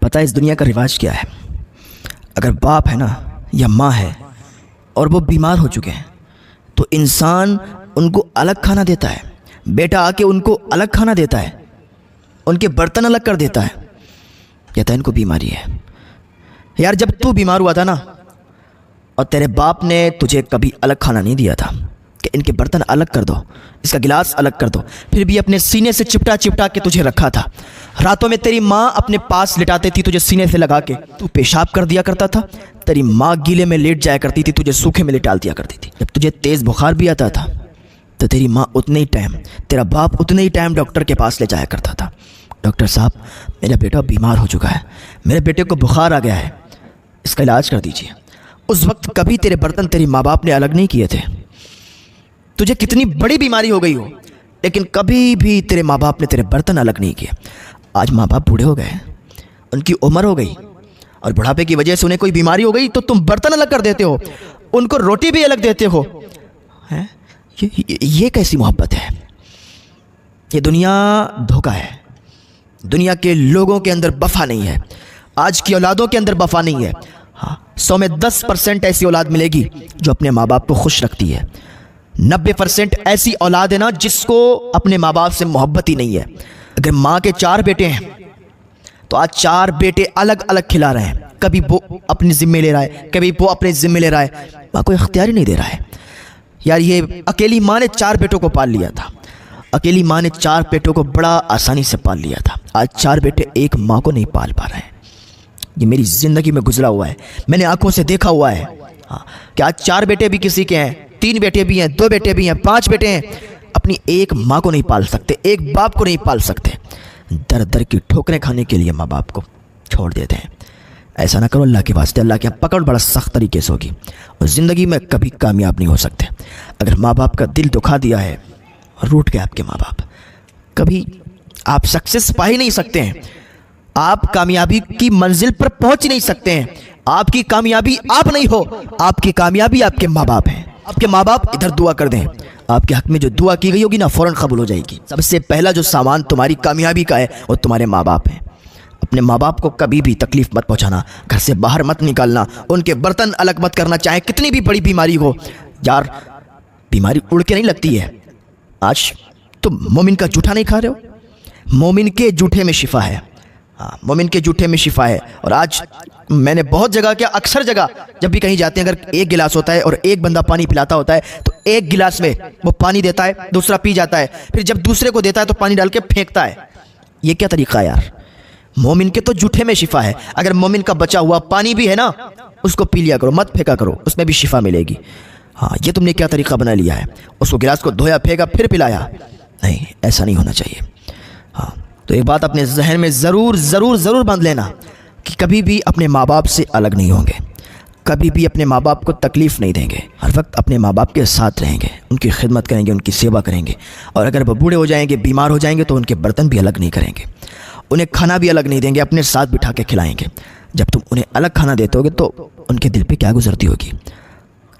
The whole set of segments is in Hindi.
पता है इस दुनिया का रिवाज क्या है? अगर बाप है ना या माँ है और वो बीमार हो चुके हैं तो इंसान उनको अलग खाना देता है। बेटा आके उनको अलग खाना देता है, उनके बर्तन अलग कर देता है। कहता है इनको बीमारी है। यार जब तू बीमार हुआ था ना और तेरे बाप ने तुझे कभी अलग खाना नहीं दिया था कि इनके बर्तन अलग कर दो, इसका गिलास अलग कर दो, फिर भी अपने सीने से चिपटा चिपटा के तुझे रखा था। रातों में तेरी माँ अपने पास लिटाती थी तुझे सीने से लगा के, तू पेशाब कर दिया करता था। तेरी माँ गीले में लेट जाया करती थी, तुझे सूखे में लिटाल दिया करती थी। जब तुझे तेज़ बुखार भी आता था तो तेरी माँ उतने ही टाइम, तेरा बाप उतने ही टाइम डॉक्टर के पास ले जाया करता था। डॉक्टर साहब मेरा बेटा बीमार हो चुका है, मेरे बेटे को बुखार आ गया है, इसका इलाज कर दीजिए। उस वक्त कभी तेरे बर्तन तेरी माँ बाप ने अलग नहीं किए थे। तुझे कितनी बड़ी बीमारी हो गई हो लेकिन कभी भी तेरे माँ बाप ने तेरे बर्तन अलग नहीं किए। आज माँ बाप बूढ़े हो गए, उनकी उम्र हो गई और बुढ़ापे की वजह से उन्हें कोई बीमारी हो गई तो तुम बर्तन अलग कर देते हो, उनको रोटी भी अलग देते हो। हैं? ये कैसी मोहब्बत है? ये दुनिया धोखा है। दुनिया के लोगों के अंदर वफा नहीं है, आज की औलादों के अंदर वफा नहीं है। हाँ, 100 में 10% ऐसी औलाद मिलेगी जो अपने माँ बाप को खुश रखती है। 90% ऐसी औलाद है ना जिसको अपने माँ बाप से मोहब्बत ही नहीं है। अगर माँ के 4 बेटे हैं तो आज 4 बेटे अलग अलग खिला रहे हैं, कभी वो अपने ज़िम्मे ले रहा है, कभी वो अपने ज़िम्मे ले रहा है, माँ को इख्तियार ही नहीं दे रहा है। यार ये अकेली माँ ने 4 बेटों को पाल लिया था, अकेली माँ ने 4 बेटों को बड़ा आसानी से पाल लिया था। आज 4 बेटे एक माँ को नहीं पाल पा रहे हैं। ये मेरी ज़िंदगी में गुजरा हुआ है, मैंने आंखों से देखा हुआ है। हाँ, कि आज 4 बेटे भी किसी के हैं, 3 बेटे भी हैं, 2 बेटे भी हैं, 5 बेटे हैं, अपनी एक माँ को नहीं पाल सकते, एक बाप को नहीं पाल सकते। दर दर की ठोकरें खाने के लिए माँ बाप को छोड़ देते हैं। ऐसा ना करो अल्लाह के वास्ते, अल्लाह की पकड़ बड़ा सख्त तरीके से होगी और ज़िंदगी में कभी कामयाब नहीं हो सकते। अगर माँ बाप का दिल दुखा दिया है, रूठ गए आपके माँ बाप, कभी आप सक्सेस पा ही नहीं सकते हैं, आप कामयाबी की मंजिल पर पहुंच ही नहीं सकते हैं। आपकी कामयाबी आप नहीं हो, आपकी कामयाबी आपके माँ बाप हैं। आपके माँ बाप इधर दुआ कर दें, आपके हक में जो दुआ की गई होगी ना फ़ौरन कबूल हो जाएगी। सबसे पहला जो सामान तुम्हारी कामयाबी का है वो तुम्हारे माँ बाप हैं। अपने माँ बाप को कभी भी तकलीफ़ मत पहुँचाना, घर से बाहर मत निकालना, उनके बर्तन अलग मत करना, चाहे कितनी भी बड़ी बीमारी हो। यार बीमारी उड़ के नहीं लगती है। आज तुम मोमिन का जूठा नहीं खा रहे हो, मोमिन के जूठे में शिफा है। हाँ, मोमिन के जूठे में शिफा है। और आज मैंने बहुत जगह क्या, अक्सर जगह जब भी कहीं जाते हैं, अगर एक गिलास होता है और एक बंदा पानी पिलाता होता है तो एक गिलास में वो पानी देता है, दूसरा पी जाता है, फिर जब दूसरे को देता है तो पानी डाल के फेंकता है। ये क्या तरीका है यार? मोमिन के तो जूठे में शिफा है। अगर मोमिन का बचा हुआ पानी भी है ना, उसको पी लिया करो, मत फेंका करो, उसमें भी शिफा मिलेगी। हाँ, ये तुमने क्या तरीका बना लिया है? उसको गिलास को धोया, फेंका, फिर पिलाया? नहीं, ऐसा नहीं होना चाहिए। हाँ, तो एक बात अपने जहन में ज़रूर ज़रूर ज़रूर बांध लेना कि कभी भी अपने माँ बाप से अलग नहीं होंगे, कभी भी अपने माँ बाप को तकलीफ़ नहीं देंगे, हर वक्त अपने माँ बाप के साथ रहेंगे, उनकी खिदमत करेंगे, उनकी सेवा करेंगे। और अगर वो बूढ़े हो जाएंगे, बीमार हो जाएंगे तो उनके बर्तन भी अलग नहीं करेंगे, उन्हें खाना भी अलग नहीं देंगे, अपने साथ बिठा के खिलाएंगे। जब तुम उन्हें अलग खाना देते होगे तो उनके दिल पर क्या गुजरती होगी,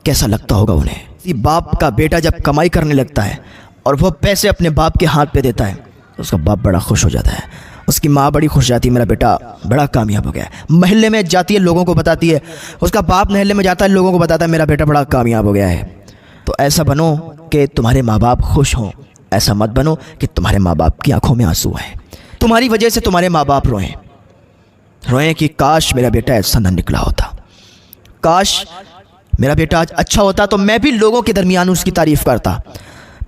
कैसा लगता होगा उन्हें। किसी बाप का बेटा जब कमाई करने लगता है और वह पैसे अपने बाप के हाथ पे देता है तो उसका बाप बड़ा खुश हो जाता है, उसकी माँ बड़ी खुश जाती है, मेरा बेटा बड़ा कामयाब हो गया है। महल्ले में जाती है, लोगों को बताती है, उसका बाप महल्ले में जाता है, लोगों को बताता है मेरा बेटा बड़ा कामयाब हो गया है। तो ऐसा बनो कि तुम्हारे माँ बाप खुश हों, ऐसा मत बनो कि तुम्हारे माँ बाप की आंखों में आंसू आए, तुम्हारी वजह से तुम्हारे माँ बाप रोएं कि काश मेरा बेटा ऐसा न निकला होता, काश मेरा बेटा आज अच्छा होता तो मैं भी लोगों के दरमियान उसकी तारीफ़ करता,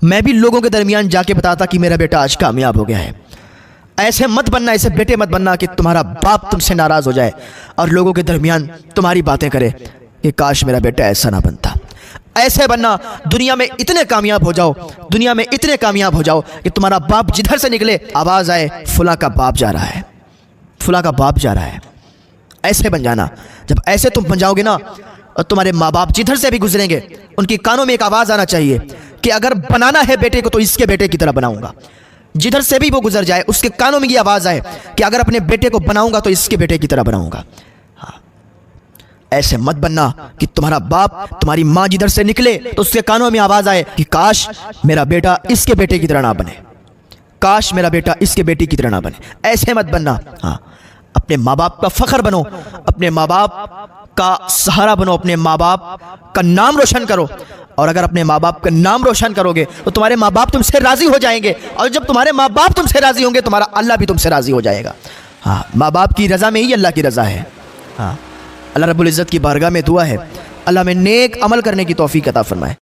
मैं भी लोगों के दरमियान जाके बताता कि मेरा बेटा आज कामयाब हो गया है। ऐसे मत बनना, ऐसे बेटे मत बनना कि तुम्हारा बाप तुमसे नाराज़ हो जाए और लोगों के दरमियान तुम्हारी बातें करे कि काश मेरा बेटा ऐसा ना बनता। ऐसे बनना, दुनिया में इतने कामयाब हो जाओ, दुनिया में इतने कामयाब हो जाओ कि तुम्हारा बाप जिधर से निकले आवाज़ आए फुला का बाप जा रहा है, फुला का बाप जा रहा है। ऐसे बन जाना। जब ऐसे तुम बन जाओगे ना और तुम्हारे माँ बाप जिधर से भी गुजरेंगे उनकी कानों में एक आवाज़ आना चाहिए कि अगर बनाना है बेटे को तो इसके बेटे की तरह बनाऊंगा। जिधर से भी वो गुजर जाए उसके कानों में ये आवाज़ आए कि अगर अपने बेटे को बनाऊंगा तो इसके बेटे की तरह बनाऊंगा। हाँ, ऐसे मत बनना कि तुम्हारा बाप, तुम्हारी माँ जिधर से निकले तो उसके कानों में आवाज़ आए कि काश मेरा बेटा इसके बेटे की तरह ना बने, काश मेरा बेटा इसके बेटी की तरह ना बने। ऐसे मत बनना। हाँ, अपने माँ बाप का फ़ख्र बनो, अपने माँ बाप का सहारा बनो, अपने माँ बाप का नाम रोशन करो। और अगर अपने माँ बाप का नाम रोशन करोगे तो तुम्हारे माँ बाप तुमसे राज़ी हो जाएंगे, और जब तुम्हारे माँ बाप तुमसे राज़ी होंगे तुम्हारा अल्लाह भी तुमसे राज़ी हो जाएगा। हाँ, माँ बाप की रज़ा में ही अल्लाह की रज़ा है। हाँ, अल्लाह रब्बुल इज़्ज़त की बारगाह में दुआ है, अल्लाह में नेक अमल करने की तौफीक अता फरमाए।